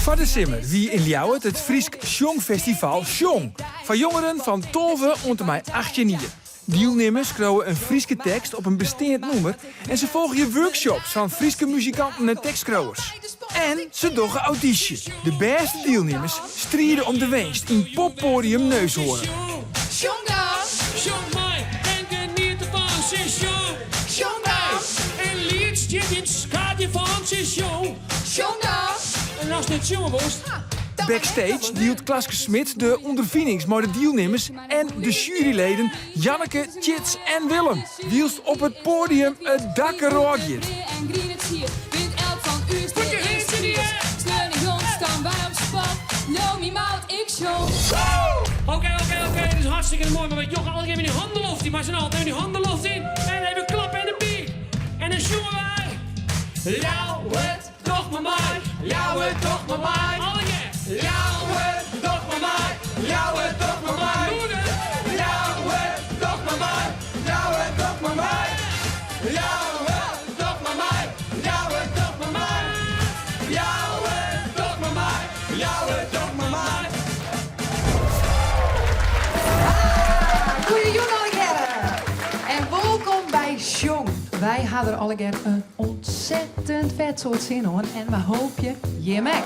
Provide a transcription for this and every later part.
Van december wie in Ljouwert het Friesk Songfestival Sjong. Van jongeren van 12 tot mij 18 jaar. Deelnemers krijgen een Frieske tekst op een bestaand nummer en ze volgen je workshops van Frieske muzikanten en tekstschrijvers. En ze doggen auditie. De beste deelnemers strijden om de winst in poppodium Neushoorn. Sjong dan! Sjong mij en geniet ervan, ze jong! Sjong dan! En liedje in schaat je van, ze jong! Sjong dan! En als het jongen was... Backstage deelt Klaske Smit de ondervindings met de deelnemers en de juryleden Janneke, Tjits en Willem. Wielst op het podium het dak roodje. Oké, dat is hartstikke mooi, maar met Jochem al even in die handen loft hij, maar zijn altijd in die handen loft in. En even klappen en een beat. En dan zongen wij. Ljouwert, toch maar mij, Ljouwert, toch maar mij. Alle keer. Ljouwert, toch maar mij, Ljouwert, toch maar mij. Ljouwert, toch maar mij, Ljouwert, toch maar mij. Ljouwert, toch maar mij, Ljouwert, toch maar mij. Ljouwert, toch maar mij, Ljouwert, toch maar mij. Goeie allegeren en welkom bij Sjong. Wij hadden er allegeren een ontzettend vet soort zin hoor en we hopen je mek.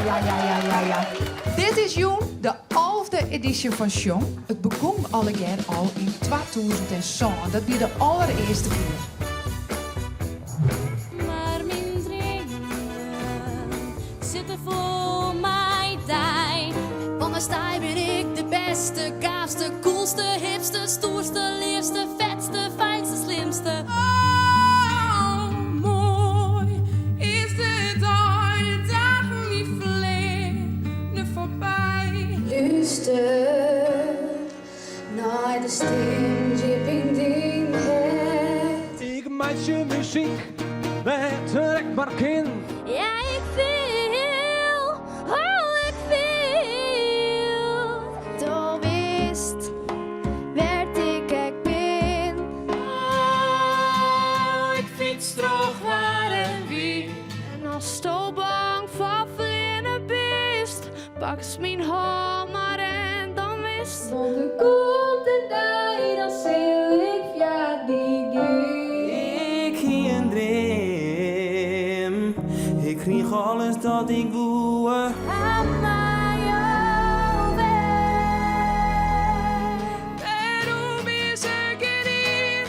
Ja. Dit is Joen, de 11e editie van Sjong. Het begon allegeren al in 2007. Dat was de allereerste keer. Maar mijn dingen zitten voor mij tijd. Want als tijd ben ik de beste, gaafste, coolste, hipste, stoerste, liefste, vetste, fijnste, slimste. Oh, mooi is de dag niet verleden voorbij. Luister naar de stem, jipping ding het. Ik maak je muziek, met trek maar in. Ja, ik wil, oh, ik wil. Toen wist, werd ik ben. Oh, ik fiets terug waar en wie. En als je bang voor vrienden best, pak eens mijn hand maar en dan wist. Want er komt een dag, dan zul ik ja die Ik hier een droom. Ik kreeg alles dat ik wou. aan mij over. Daarom is ik hier.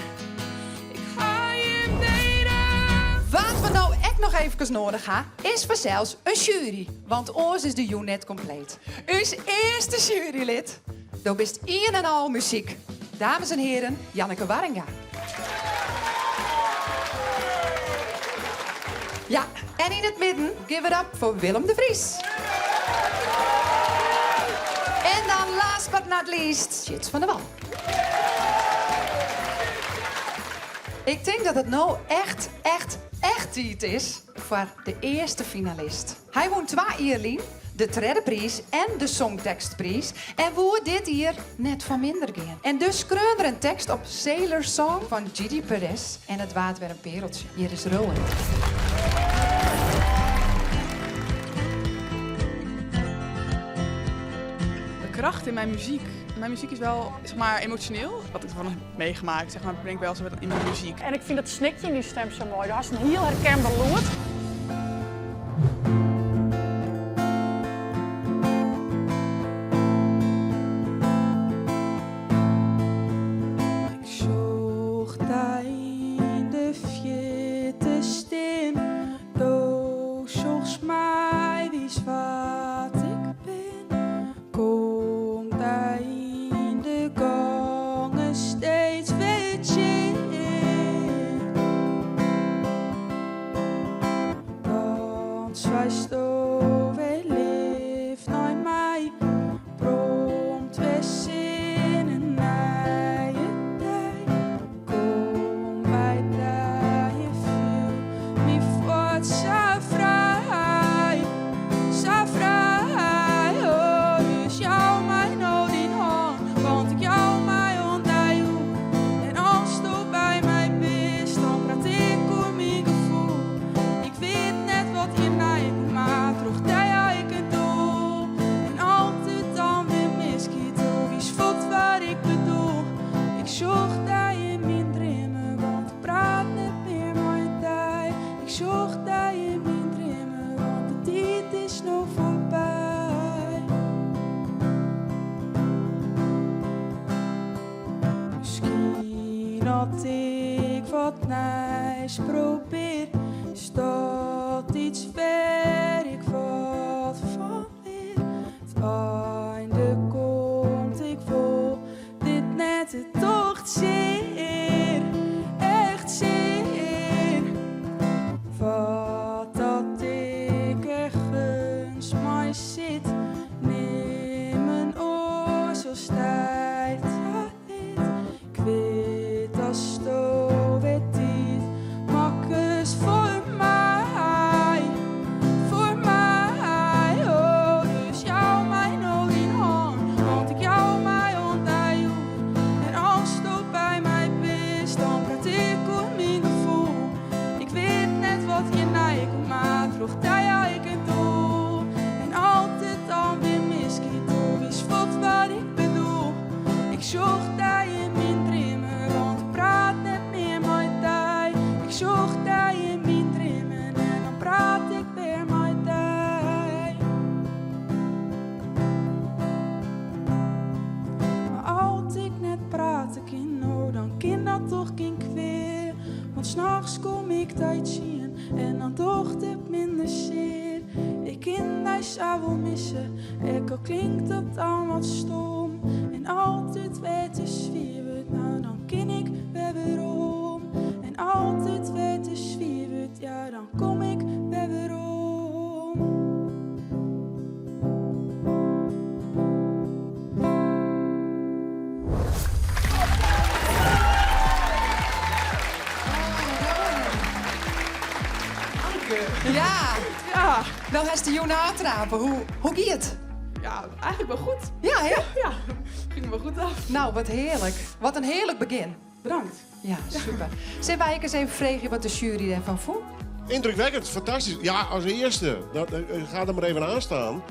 Ik ga je delen. Wat we nou echt nog even nodig hebben, is vanzelfs een jury. Want ons is de Joen net compleet. Ons eerste jurylid. Dat is een en al muziek. Dames en heren, Janneke Warringa. Ja, en in het midden, give it up voor Willem de Vries. En dan last but not least, Tjits van der Wal. Ik denk dat het nou echt tijd is voor de eerste finalist. Hij won 2 Ierlien, de tweede prijs en de songtekstprijs. En woe dit hier net van minder gaan. En dus kreun er een tekst op Sailor Song van Gigi Perez. En het waard weer een pereltje. Hier is Rowan. De kracht in mijn muziek. Mijn muziek is wel, zeg maar, emotioneel. Wat ik ervan heb meegemaakt, zeg maar, breng ik wel zo in mijn muziek. En ik vind het snikje in die stem zo mooi. Dat is een heel herkenbaar lood. Ik zocht daar in de vierde stem. Doe zocht mij, wist wat ik ben. Kom daar in de gangen steeds weet je. Dans wij stoven leef naar mij. Bromt we zinnen naar je tijd. Kom bij daar je viel. Wie voort zo vrij. Zo vrij. Oh, dus jou mij nooit in hand. Want ik jou mij onder je. En als je bij mij bent, dan praat ik om mijn gevoel. Ik weet net wat je mij maakt. Ik zocht dat je mijn dromen, want de tijd is nog voorbij. Misschien had ik wat nieuws probeer, is dat iets ver ik wat van leer. Het einde komt, ik voel dit net het tocht zeer, echt zeer. Wat dat ik ergens maar zit, neem mijn oor zo stijt dit. Ik weet als sto weet dit, makkers voor mij, voor mij. Oh, dus jou mij nog in hand, want ik jou mij ontdij. En als sto bij mij best, dan praat ik over mijn gevoel. Ik weet net wat je naar komt, maar vroeg dat ik het doel. En altijd dan weer miskiet, is wat ik bedoel. Ik zocht dat je mijn dromen, want ik praat net meer met jij. Ik zocht dat je mijn dromen en dan praat ik weer met jij. Maar als ik net praat, ik dan kan dat toch geen kweer. Want 's nachts kom ik tijd zien en dan docht het minder zeer. Ik kan die zou wel missen, ik al klinkt dat dan wat stom. En altijd weet de zwiebelt, nou dan ken ik weer om. En altijd weet de zwiebelt, ja dan kom ik weer om. Ja, Ja, nou heeft de jongen aantrapen. Hoe gaat het? ja, eigenlijk wel goed. Ja, hè? Ja, ging wel goed af. Nou, wat heerlijk. Wat een heerlijk begin. Bedankt. Ja, super. Zullen wij eens even vragen wat de jury ervan vond? Indrukwekkend, fantastisch. Ja, als eerste. Ga er maar even aan staan.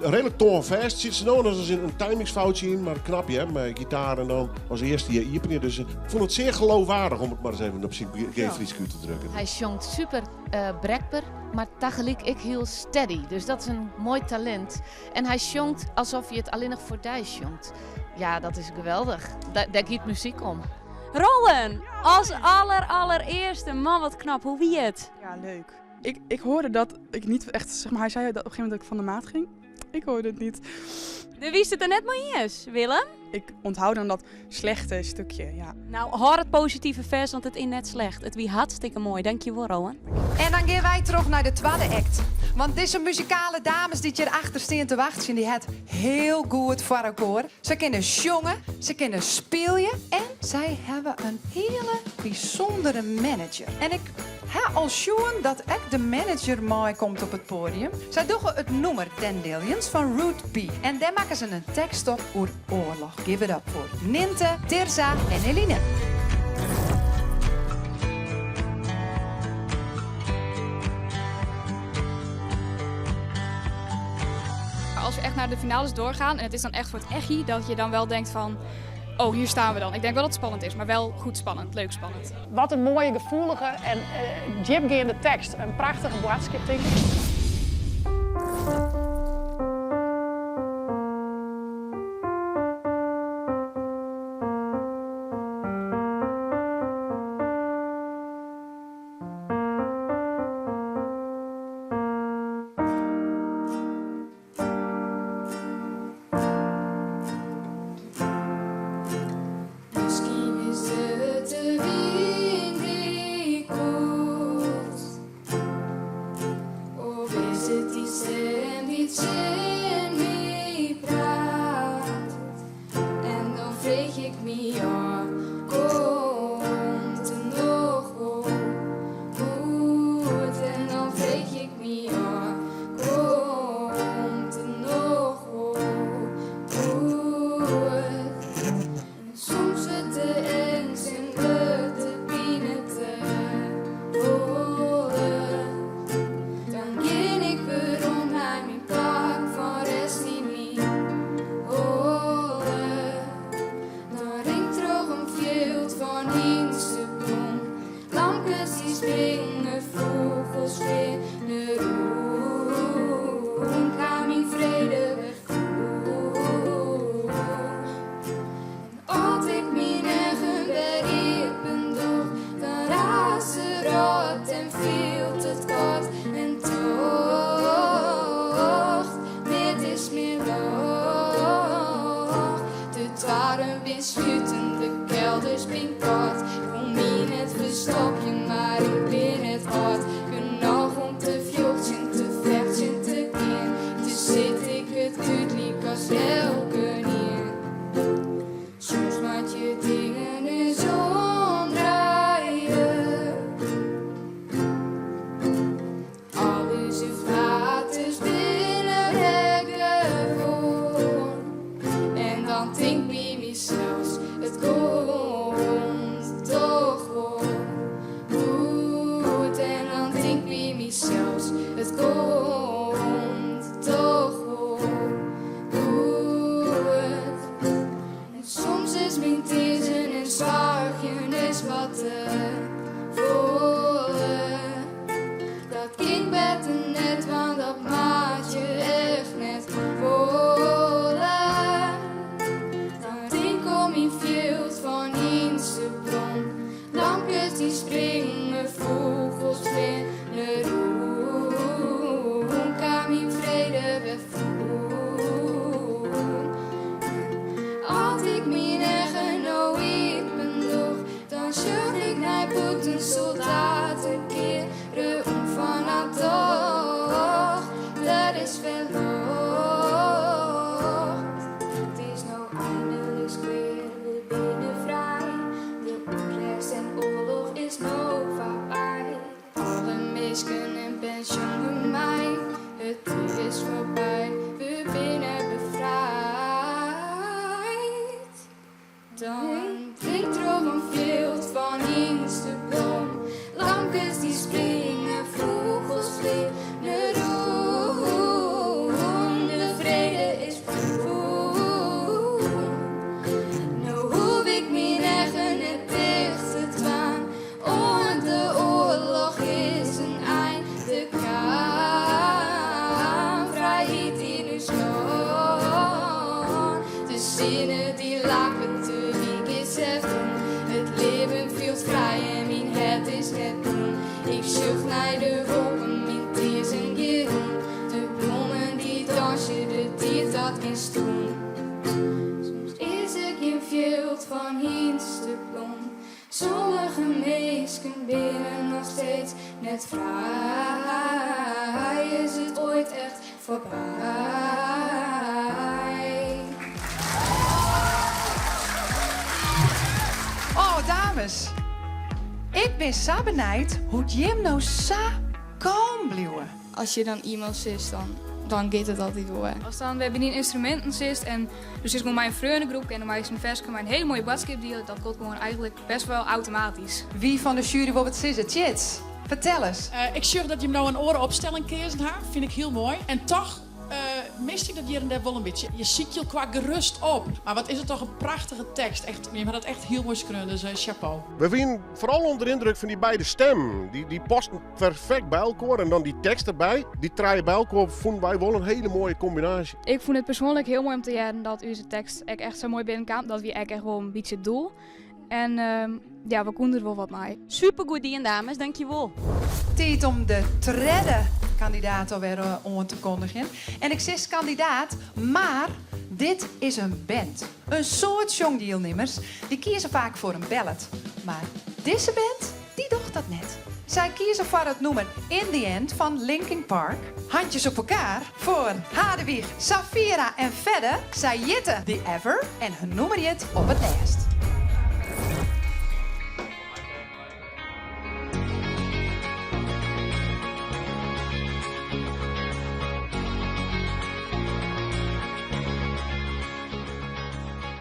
Redelijk toonvast. Zit ze nou als er een timingsfoutje in, maar knap je, met gitaar en dan als eerste je iepen. Dus ik vond het zeer geloofwaardig om het maar eens even op zijn G-Friesku te drukken. Hij zongt super brekper, maar tegelijk ik heel steady. Dus dat is een mooi talent. En hij zongt alsof je het alleen nog voor die zongt. Ja, dat is geweldig. Daar gaat muziek om. Rollen, als allereerste. Man, wat knap. Hoe wie het? Ja, leuk. Ik hoorde dat ik niet echt, zeg maar, hij zei dat op een gegeven moment dat ik van de maat ging. Ik hoorde het niet. De wist het er net maar eens, Willem. Ik onthoud dan dat slechte stukje, ja. Nou, hoor het positieve vers, want het is net slecht. Het wie hartstikke mooi. Dankjewel, Rowan. En dan gaan wij terug naar de tweede act. Want deze muzikale dames die hierachter staan te wachten, die het heel goed voor elkaar. Ze kunnen zongen, ze kunnen spelen en zij hebben een hele bijzondere manager. En ik heb al zien dat ook de manager mooi komt op het podium. Zij doen het nummer Dandelions van Root B. En daar maken ze een tekst op over oorlog. Give it up voor Ninte, Tirza en Eline. Als we echt naar de finales doorgaan en het is dan echt voor het echi, dat je dan wel denkt van, oh, hier staan we dan. Ik denk wel dat het spannend is, maar wel goed spannend, leuk spannend. Wat een mooie, gevoelige en diepgaande tekst. Een prachtige boodschap, denk ik. Misschien is het de wind die koelt, of meisken en pensioen bij mij. Het is voorbij, we binnen bevrijd. Dan klinkt er op een veld van Insteblom. Lampjes die springen, vogels vliegen rond. De vrede is vervoerd. Nou hoef ik mijn eigen net dicht te twaan. Want de oorlog is een einde kan. Vrijheid in uw schoon. De zinnen die lachen te wiek is heftig. Het leven viel vrij en mijn het is net doen. Ik zucht naar de wolken, mijn tier zijn geroen. De bloemen die dansen, de dier dat geen stoen. Soms is ik in veld van Insteblom. Sommige meisken binnen nog steeds net vrij. Is het ooit echt voorbij? Oh, dames. Ik ben zo benijd hoe Jim nou zo kalm blijven. Als je dan iemand zit, dan gaat het altijd door. Als dan we hebben die instrumenten zit en dus is gewoon mijn vriendengroep en dan maak ik een vers een hele mooie boodschap die dat komt gewoon eigenlijk best wel automatisch. Wie van de jury wil het zitten? Tjits, vertel eens. Ik zorg dat je hem nou een orenopstelling keert haar. Vind ik heel mooi. En toch mist ik dat hier en daar wel een beetje. Je ziet je qua gerust op. Maar wat is het toch een prachtige tekst. Echt, je hebt dat echt heel mooi kunnen, dus chapeau. We zijn vooral onder indruk van die beide stemmen. Die passen perfect bij elkaar en dan die tekst erbij. Die draaien bij elkaar vonden wij wel een hele mooie combinatie. Ik vond het persoonlijk heel mooi om te horen dat onze tekst echt zo mooi binnenkwam. Dat we echt wel een beetje het doel. En ja, we konden er wel wat mee. Supergoed die en dames, dankjewel. Tijd om de derde kandidaat alweer aan te kondigen. En ik zeg kandidaat, maar dit is een band. Een soort jongdeelnemers, die kiezen vaak voor een ballad. Maar deze band, die doet dat net. Zij kiezen voor het nummer In The End van Linkin Park. Handjes op elkaar voor Hadewig, Safira en verder. Zij jitten The Ever en hun nummer jit op het nest.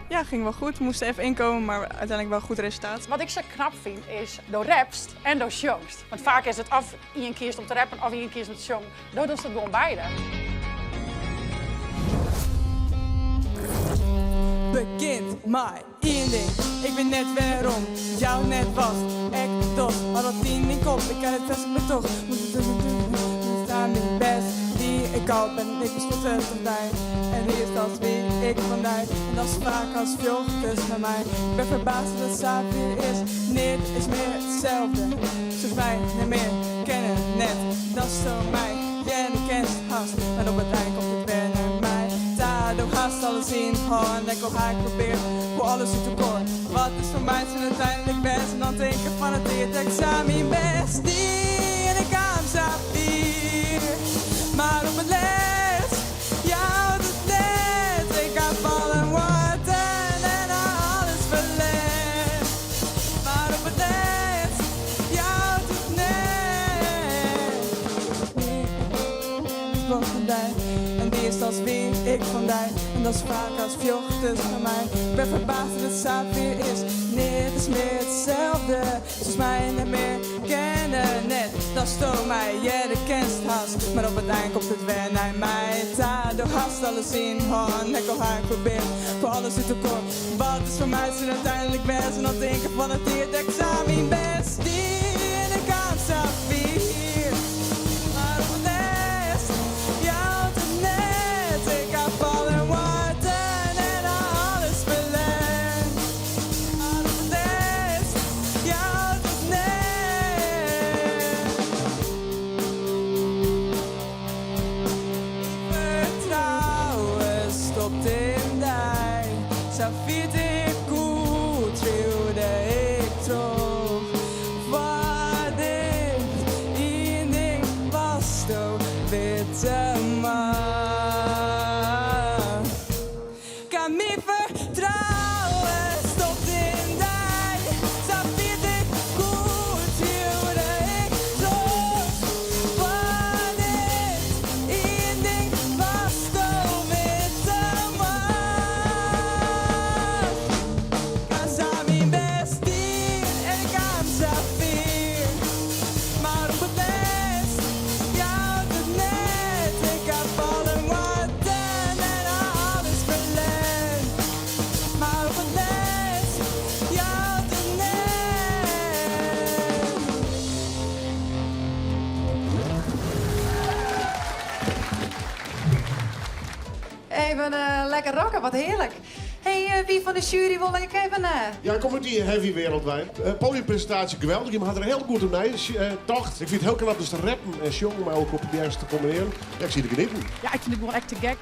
Ja, ging wel goed. We moesten even inkomen, maar uiteindelijk wel een goed resultaat. Wat ik zo knap vind is, door rapst en door showst. Want vaak is het of je kiest om te rappen of je kiest om te zongen. Door doen ze het gewoon beide. Begint mijn inding. Ik ben net waarom jou net was. Ik toch, maar dat tien in kop. Ik kan het best me toch. Moet aan mijn best die ik al ben. Ik besloot het van mij. En hier is dat wie ik van mij. En dat is vaak als veel tussen met mij. Ik ben verbaasd dat het saap weer is. Niet is meer hetzelfde. Zoals mij niet meer kennen net. Dat is zo mij. Jij kent haast. Maar op het eind komt het weer naar mij. Daardoor haast alles in. En lekker ga ik proberen voor alles uit te koren. Wat is voor mij zijn uiteindelijk best. En dan denken van het eerste examen best. Die en ik aan Safir. Maar op het les, jou het net. Ik ga vallen worden en alles verlet. Maar op het les, jou het net. Ik was vandaag en die is als wie ik vandaag. En dat is vaak als vjocht tussen mij. Ik ben verbaasd dat het saap weer is. Nee, het is meer hetzelfde. Zoals mij niet meer kennen net. Dat stoot mij, jij de kent haast. Maar op het eind komt het weer naar mij. Daardoor haast alles in hand. Ik al haar probeer voor alles uit te kort. Wat is voor mij zijn uiteindelijk best. En dan denken van het hier het examen best. Die in de kans Safir. Maar op het nest, jou het net. Ik ga vallen worden en alles verlet. Maar op het nest, jou het net. Vertrouwen stopt in mij. Safir dit goed, trilde ik toch. Wat dit in ding was, toch witte man. Kan me vertrouwen, stopt in mij. Safir dit goed, trilde ik toch. even lekker rocken, wat heerlijk. Hey, wie van de jury wil ik even... Ja, ik kom uit die heavy wereldwijd. Podiumpresentatie geweldig, je had er heel goed op mee. Tocht. Ik vind het heel knap dus te rappen en jongen, maar ook op de juiste te combineren. Ja, ik zie de genieten. Ja, ik vind het gewoon echt te gek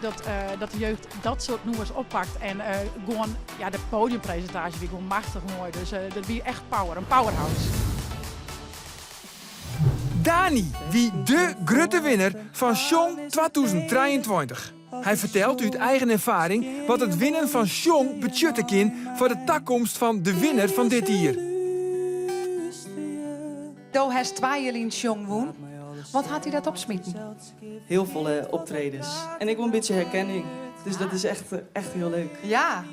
dat de jeugd dat soort nummers oppakt. En gewoon, ja, de podiumpresentatie wie gewoon machtig mooi. Dus dat wie echt power, een powerhouse. Dani, wie de grote winnaar van Song 2023. Hij vertelt uit eigen ervaring wat het winnen van Song betutten kan voor de toekomst van de winnaar van dit jaar. Do has 2 jaar in Song woon. Wat had hij dat opsmieten? Heel veel optredens. En ik wil een beetje herkenning. Dus dat is echt heel leuk. Ja.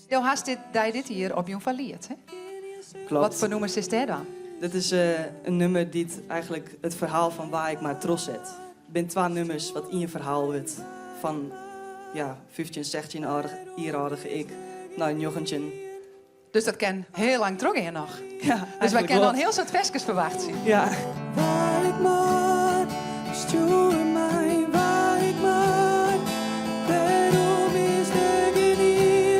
Do has dit hier op je verleerd, hè? Klopt. Wat voor nummers is dat dan? Dit is een nummer die eigenlijk het verhaal van waar ik maar trots zet. Het zijn 2 nummers wat in je verhaal wordt. Van 15, 16-jarige ik naar een jochentje. Dus dat kan heel lang terug in nog. Ja, dus wij kunnen dan heel soort versjes verwacht zien. Ja. Waar ik maar, stuur mij waar ik maar. Waarom is er geen hier?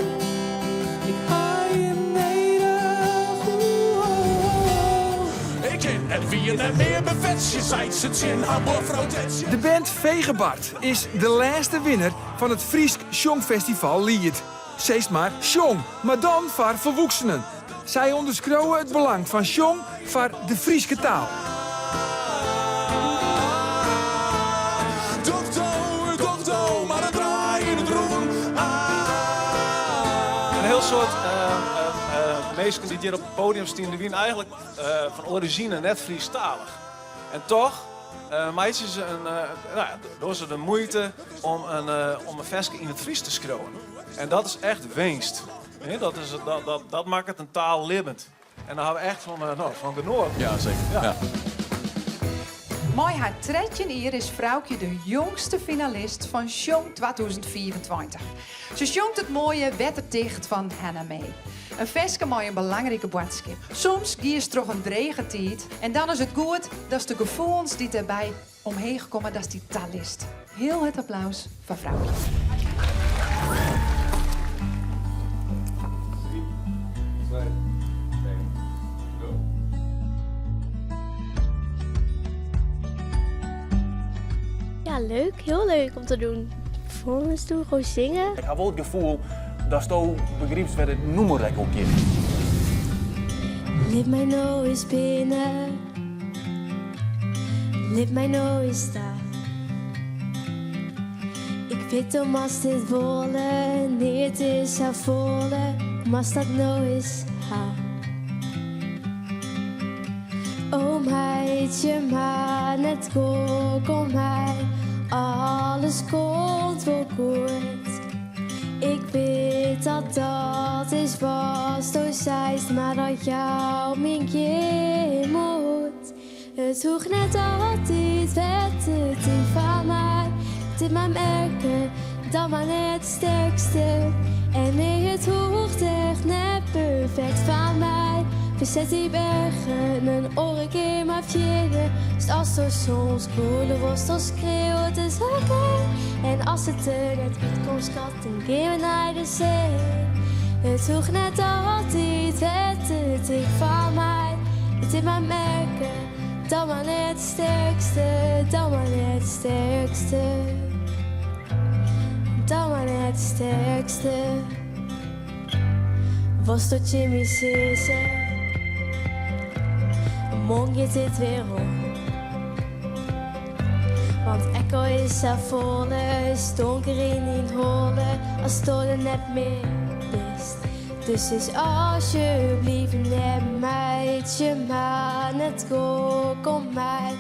Ik ga je nederig. Ik ken het wie je net meer bevet. Je zei het in Hamburg. De band Vegebart is de laatste winnaar van het Friesk Songfestival Lied. Zeest maar Song, maar dan voor volwassenen. Zij onderschouwen het belang van Song voor de Frieske taal. Dokter, maar het draai in het roen. Een heel soort mensen die hier op het podium staan, die zijn eigenlijk van origine net Friestalig. En toch, meisjes, doen ze de moeite om een versje in het Fries te schreeuwen. En dat is echt winst. Nee, dat maakt het een taal levend. En daar hebben we echt van genoten. Ja, zeker. Ja. Mooi haar tredje hier is vrouwtje de jongste finalist van Song 2024. Ze zongt het mooie wetterdicht van Hannah May. Een versje met een belangrijke boodschap. Soms gies toch een drege tijd en dan is het goed dat de gevoelens die erbij omheen komen, dat is die talist. Heel het applaus voor vrouwtje. Ja, leuk. Heel leuk om te doen. Performance doen, gewoon zingen. Ik heb wel het gevoel dat je begrijpt waar het noemerrek ook in. Lip mij nou eens binnen. Lip mij nou eens daar. Ik weet om als dit wollen, nee het is haar volle. Maar dat nou is haar. Oh meidje, maar net kom mij. Alles komt wel goed. Ik weet dat dat is wat du zeist, maar dat jou mijn keer moet. Het hoeft net altijd weten van mij. Dit maar merken, dat maar net sterkste. En nee, het hoeft echt net perfect van mij. Verzet die bergen, mijn oren keer maar vieren. Dus als er soms koelen was, dan schreeuwt het is oké. En als het er net uitkomt, schat, dan gaan we naar de zee. Het hoeft net altijd weten, ik van mij. Het is maar merken, dan maar net sterkste. Dan maar net sterkste. Dan maar net sterkste. Was dat Jimmy Caesar? Morgen gaat dit weer om. Want echo is er volle, is donker in die holle, als het er net meer is. Dus is alsjeblieft net meidje, maar net kom mij.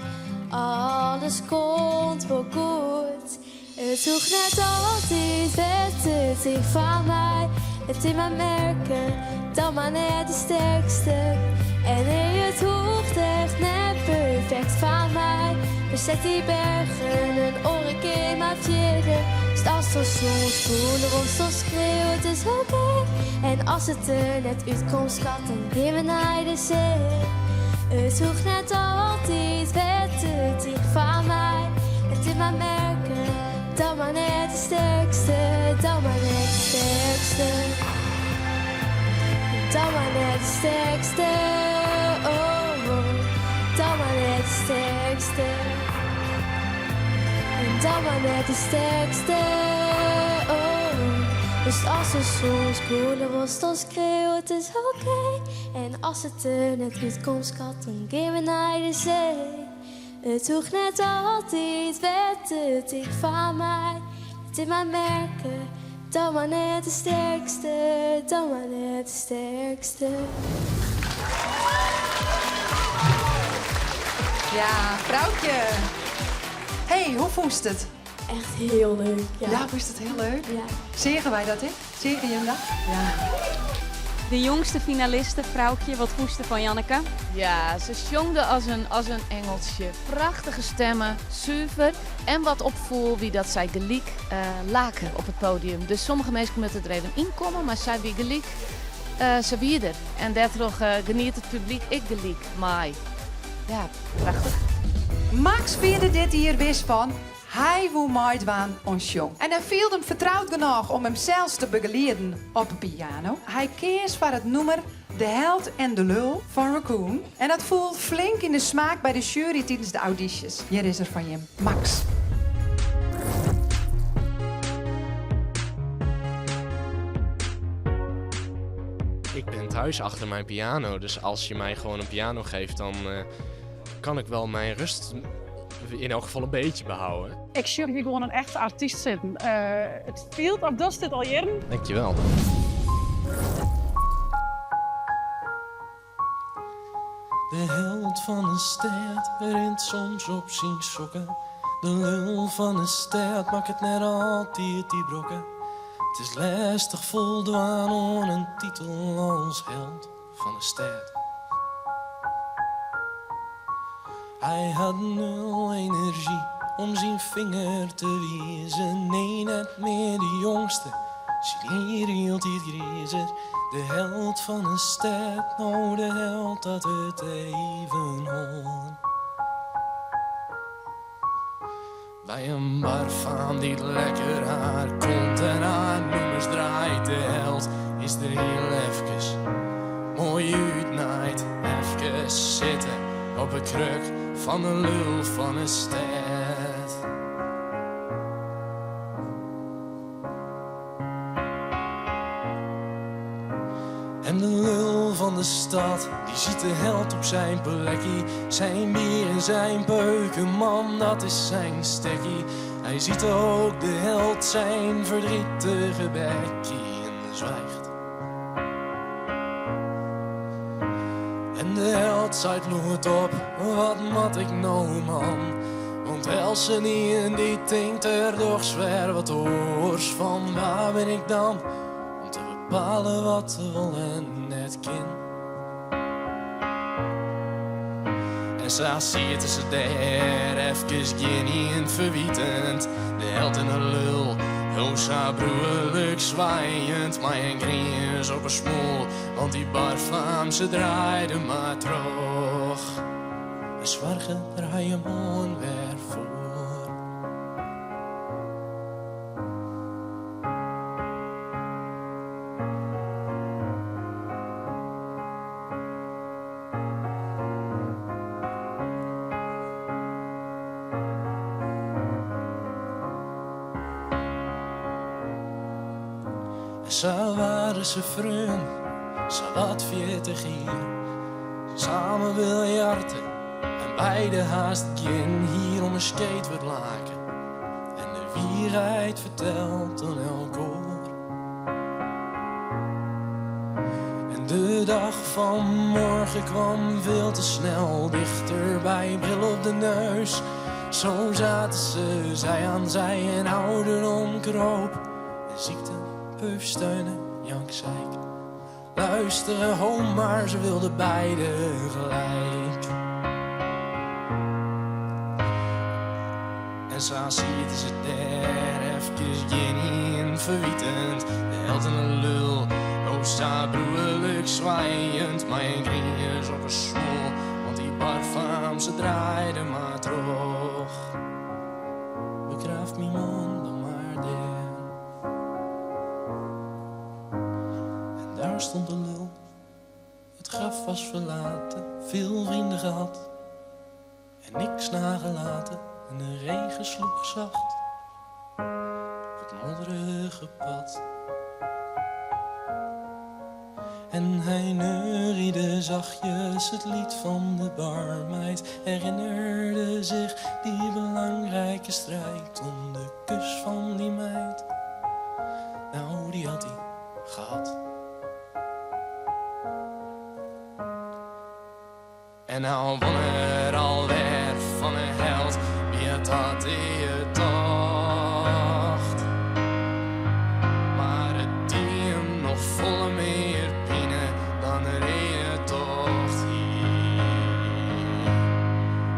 Alles komt wel goed. Het hoeft net altijd weten, ik van mij. Het is maar merken, dan maar net de sterkste. En nee, het hoeft echt net perfect van mij. Verzet die bergen, een oren keer maar vieren. Dus als er soms voelen ons, dan schreeuwt het is oké. En als het er net uitkomt, schat, dan gaan we naar de zee. Het hoeft net altijd weten, van mij. Het is maar merken, dan maar net de sterkste. dan maar net de sterkste. Dan maar net de sterkste. Oh, oh. Dan maar net de sterkste. Dan maar net de sterkste. Oh. Dus als er soms koelen was, dan schreeuw het is oké. En als het er net niet komt, schat, dan gaan we naar de zee. Het hoeft net altijd, weet het ik van mij. Het is mijn merken, dan maar net de sterkste. Dan maar net de sterkste. Ja, vrouwtje. Hey, hoe voest het? Echt heel leuk, ja. Ja, voest het heel leuk? Ja. Zegen wij dat, hè? Zegen je dat? Ja. De jongste finaliste, vrouwtje, wat voeste van Janneke? Ja, ze zongde als een engeltje. Prachtige stemmen, zuiver. En wat opvoel wie dat zij gelijk laken op het podium. Dus sommige mensen moeten er even inkomen, maar zij wie gelijk, ze wie er. En daardoor geniet het publiek ik gelijk. Maar ja, prachtig. Max vierde dit hier wist van. Hij wil meedoen aan jong. En hij viel hem vertrouwd genoeg om hem zelfs te begeleiden op de piano. Hij koos voor het nummer De Held en de Lul van Raccoon. En dat voelt flink in de smaak bij de jury tijdens de audities. Hier is er van je, Max. Ik ben thuis achter mijn piano, dus als je mij gewoon een piano geeft, dan kan ik wel mijn rust in elk geval een beetje behouden. Ik zie hier gewoon een echte artiest zitten. Het viel op dat dit al jaren. Dankjewel. De held van een stad rent soms op zijn sokken. De lul van een stad maakt het net altijd die brokken. Het is lastig voldaan aan een titel als held van een stad. Hij had nul energie om zijn vinger te wijzen. Nee, net meer de jongste, zijn hier hield hij griezer. De held van een stad, nou de held dat het even hoort. Bij een barfaan die lekker haar komt en haar nummers draait. De held is er heel even mooi uitnaait. Even zitten op een kruk van de lul van een stad. En de lul van de stad, die ziet de held op zijn plekkie. Zijn bier en zijn beuken, man, dat is zijn stekkie. Hij ziet ook de held zijn verdrietige bekkie en zwijgt. En de held zaait nooit op, wat mat ik nou man. Want Elsen en die denkt er toch zwaar wat oors van. Waar ben ik dan? Om te bepalen wat we willen net kind. En zo zitten ze daar, even geen en verwietend. De held en de lul, Rosa broerlijk zwaaiend. Maar een grijs op een smoel, want die barfaam ze draaide maar terug. En zwargen draaien mooi weer voor. Zo waren ze vrienden, zo wat 40 jaar. Samen biljarten en beide haast geen hier om een skate wordt laken. En de wierheid vertelt aan elkaar. En de dag van morgen kwam veel te snel dichterbij, bril op de neus. Zo zaten ze, zij aan zij en ouderdom kroop. En ziekte, puff, steunen, jank, zeik. Luisteren, home, maar ze wilden beide gelijk. En zo zitten ze daar, even Jenny en verwietend. De held en de lul, Rosa broerlijk zwaaiend. Maar een griers op een smoel, want die barfaam ze draaide maar terug. Begraaf mijn man dan maar daar. daar stond de lul. Het graf was verlaten, veel vrienden gehad. En niks nagelaten en de regen sloeg zacht op het modderige pad. En hij neuriede zachtjes het lied van de barmeid. Herinnerde zich die belangrijke strijd om de kus van die meid. Nou, die had hij gehad. En nou won er alweer van een held, wie het had die het dacht. Maar het die hem nog volle meer pinnen dan er je tocht hier.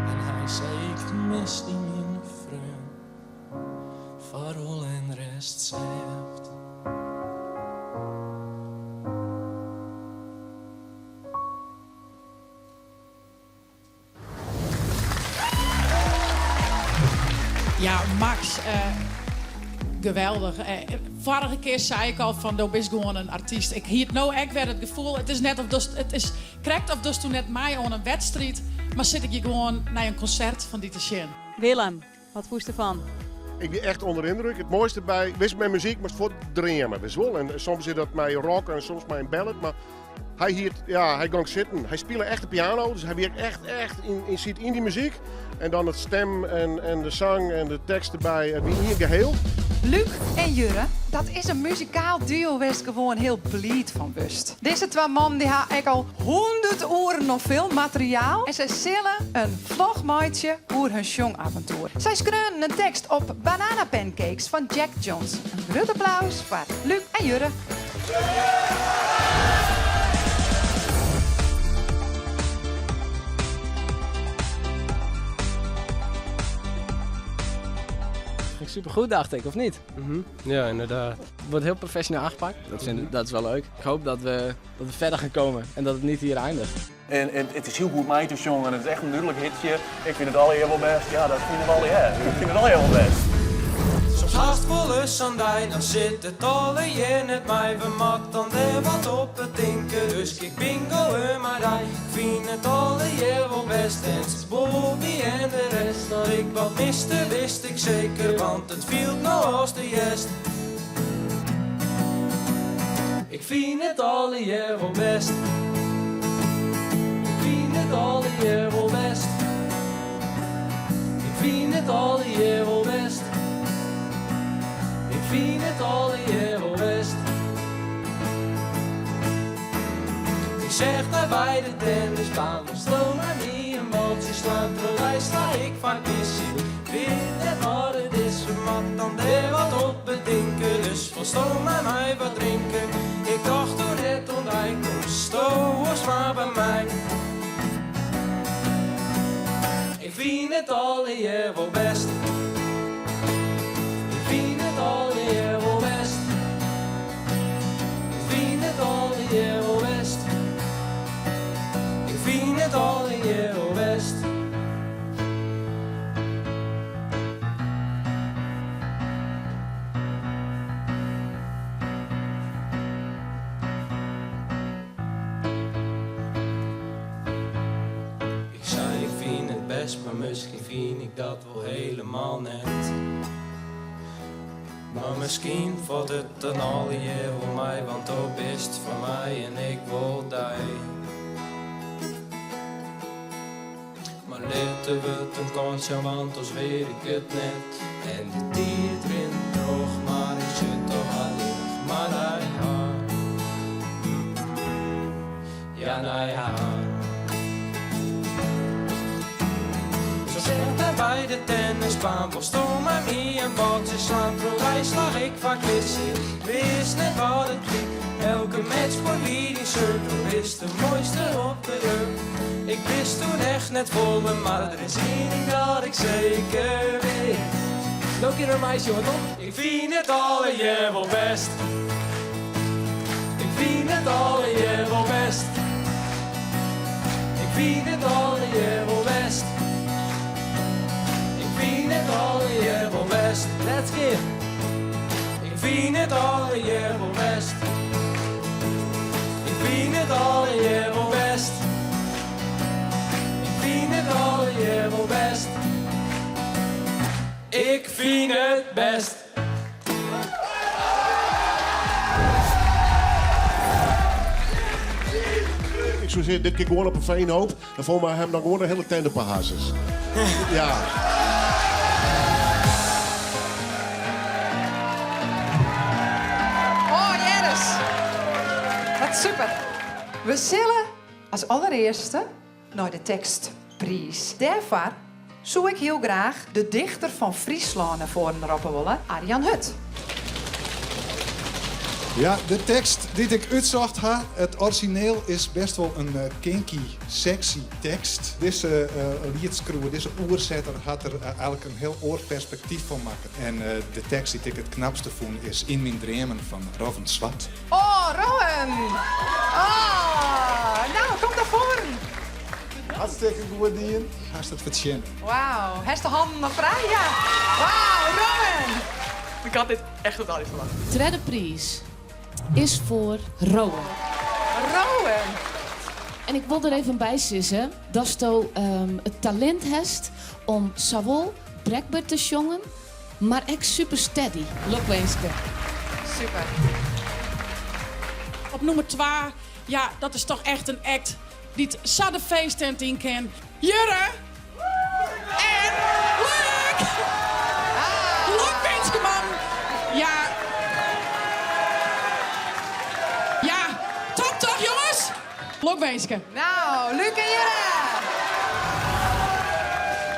En hij zei, ik mis die mijn vriend, varol en rest zegt. Ja, Max, geweldig. Vorige keer zei ik al van, bist gewoon een artiest. Ik hield nou echt weer het gevoel, het is net of het is correct of dus toen net mij aan een wedstrijd, maar zit ik hier gewoon naar een concert van die te zien. Willem, wat voest ervan? Ik ben echt onder de indruk. Het mooiste bij, wist met muziek, maar het voor draaien. Wist wel. En soms is dat met rock en soms met een ballad, maar hij ging zitten. Hij speelde echt de piano, dus hij werkt echt in die muziek. En dan het stem en de zang en de tekst erbij, wie hier geheel. Luc en Jurre, dat is een muzikaal duo wist gewoon heel blied van bust. Deze twee mannen die hebben al 100 uren nog veel materiaal. En zij zullen een vlogmaatje over hun jongavontuur. Zij schreeuwen een tekst op Banana Pancakes van Jack Johnson. Een groot applaus voor Luc en Jurre. Supergoed, dacht ik, of niet? Ja, inderdaad. Het wordt heel professioneel aangepakt. Dat is wel leuk. Ik hoop dat we verder gaan komen en dat het niet hier eindigt. En het is heel goed mee te zongen en het is echt een duidelijk hitje. Ik vind het al heel best. Ja, dat vinden we al Ik vind het al heel best. Soms haast volle sandij, dan zit het alle in het mij. We mat dan er wat op het denken, dus ik bingo en maar daar. Ik vind het alle hier wel best en Bobby en de rest. Dat ik wat miste, wist ik zeker, want het viel nou als de jest. Ik vind het alle hier wel best. Ik vind het alle hier wel best. Ik vind het alle hier wel best. Ik vind het alle hier wel best. Ik zeg daar bij de tennisbaan, slow maar niet een baltje slaan. Terwijl sta ik vaak missie. Vind het wat het is, mat dan er wat op bedenken. Dus volstoom bij mij wat drinken. Ik dacht toen net ontdijk, kom stoos maar bij mij. Ik vind het alle hier wel best. Ik vind het alle hier wel best. Ik vind het alle hier wel best. Ik vind het alle hier wel best. Ik zei ik vind het best, maar misschien vind ik dat wel helemaal net. Maar misschien valt het dan al hier voor mij, want op is het van mij en ik wil die. Maar laten we het een kansje, want als weet ik het net. En de dier erin droog, maar ik zit toch alleen maar hij haar. Ja, naar haar. Zo zegt hij bij de tennisbaan, volstoom maar mee een baltje slaan. Terwijl slag ik vaak missie, wist net wat het liep. Elke match voor wie die cirkel is de mooiste op de rug. Ik wist toen echt net volle, maar er is één ding dat ik zeker weet. Nog een meisje, jongen, toch? Ik vind het alle hier wel best. Ik vind het alle hier wel best. Ik vind het alle hier wel best. Ik vind het alle hier wel best. Let's give. Ik vind het alle hier wel best. ik vind het best. Ik zou zeggen, dit keer gewoon op een veenhoop. En voor mij hem dan gewoon een hele tent op hazes. Ja. Oh, Jennis. Wat super. We zullen als allereerste naar de tekstprijs. Daarvoor zou ik heel graag de dichter van Friesland naar voren roepen willen, Arjan Hut. Ja, de tekst die ik uitzocht ha, het origineel is best wel een kinky, sexy tekst. Deze liedskroer, deze oerzetter had er eigenlijk een heel oor perspectief van maken. En de tekst die ik het knapste vond is In mijn dromen van Robin Swart. Oh, Rowan! Oh, nou, kom naar voren. Hartstikke goed, Dien. Hartstikke vertjent. Wauw, hij is de handen nog vrij, ja. Wauw, Rowan! Ik had dit echt totaal niet verwacht. Tweede prijs is voor Rowan. Rowan! En ik wil er even bij sissen dat je het talent hebt om zowel Blackbird te zongen, maar ook super steady. Lokwenske. Super. Op nummer 2, ja, dat is toch echt een act die het zadde feesttent in kan. Jurre! En Luc! Luc Winskeman! Ja. Ja, top toch jongens? Luc Wenske. Nou, Luc en Jurre!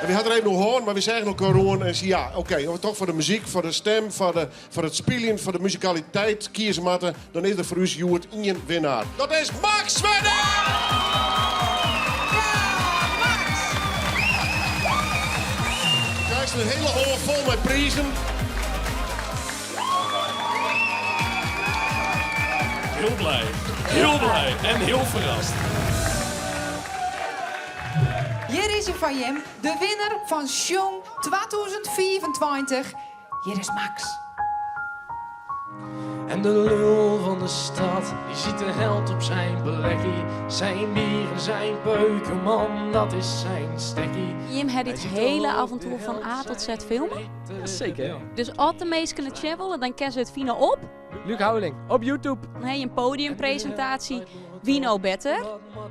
En we hadden er even nog hoorn, maar we zeggen ook gewoon en ja, oké, toch voor de muziek, voor de stem, voor het spelen, voor de muzikaliteit kiezen matten, dan is er voor u Joert één winnaar. Dat is Max Wedder! Kijk, een hele hol vol met prijzen. Heel blij en heel verrast. Hier is hij van Jem, de winnaar van Song 2024. Hier is Max. En de lul van de stad, die ziet de held op zijn plekkie. Zijn bier en zijn peukenman, dat is zijn stekkie. Jim had dit hele avontuur van A tot Z filmen. Zeker. Dus als de meesten kunnen channelen, dan kennen ze het Vino op. Luc Houweling, op YouTube. Dan heb je een podiumpresentatie. Vino better.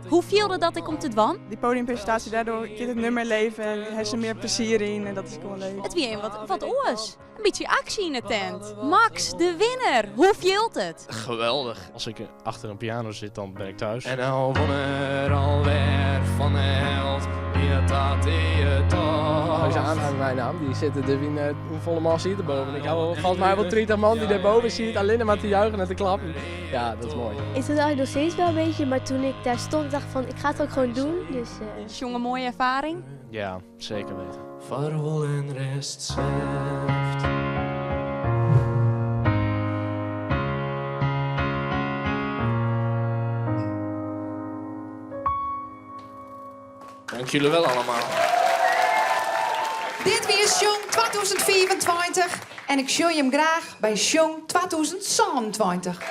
Hoe viel er dat ik om te dwan? Die podiumpresentatie, daardoor kan het nummer leven en hij is er meer plezier in en dat is gewoon leuk. Het weer wat oors. Een beetje actie in de tent. Max, de winnaar. Hoe viel het? Geweldig. Als ik achter een piano zit, dan ben ik thuis. En nou won er alweer van de held, wie dat je toch. Deze aanhang mijn naam, die zitten er in een volle massa hier erboven. Ik hou volgens mij wel 30 man die daarboven ziet, alleen maar te juichen en te klappen. Ja, dat is mooi. Is dat eigenlijk nog steeds wel een beetje, maar toen ik daar stond dacht van ik ga het ook gewoon doen. Dus, Jongen, mooie ervaring. Ja, zeker weten. Vaarwel en rest zegt. Dank jullie wel allemaal. Dit weer Song 2024 en ik show je hem graag bij Song 2027.